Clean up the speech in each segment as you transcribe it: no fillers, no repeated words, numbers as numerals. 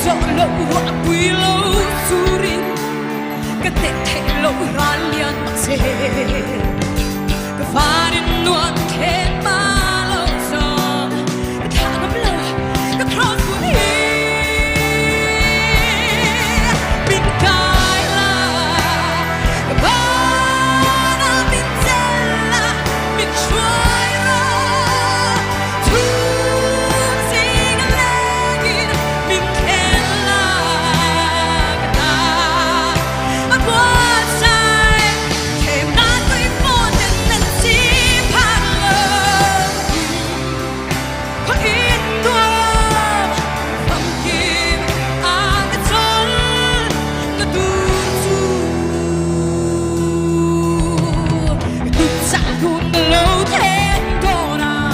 cho lâu hoa quý lâu surin cái tệ thể lâu ra liền mặc xe cái pha đến nuốt hết ba lâu giờ cái thả ngắm lâu cái cross của hi bên cạnh là cái ba đã bên trên là bên chuối ra thu xin lên bên khen là cái ta mà qua sai thêm đã tôi vô tình nên chỉ phản lờ có ít tuổi không kịp cái chốn nó tu tu sa hôn lâu thế đó na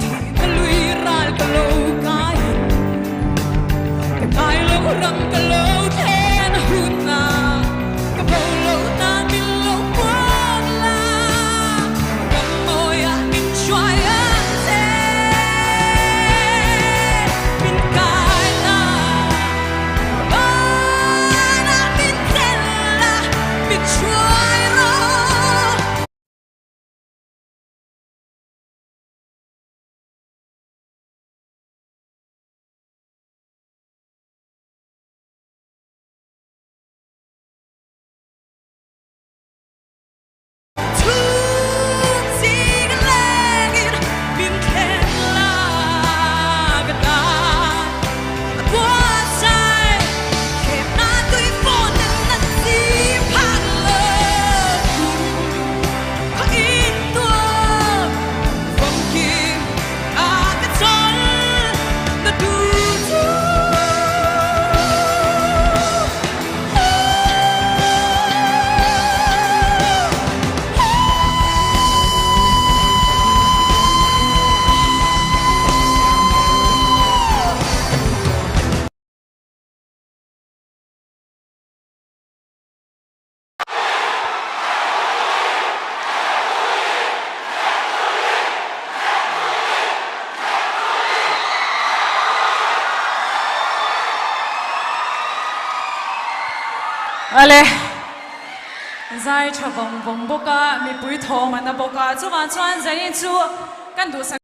thì nó lui ra cái lâu cái lâu răng cái lâu thế nó hôn na cái bầu lâu ta mình lâu quá la cái môi mình choai thế mình cài na na mình tên là mình choai ra Ale, zai cha vong vong boka mi pui thong man na boka chu ma chuan zai chu kan du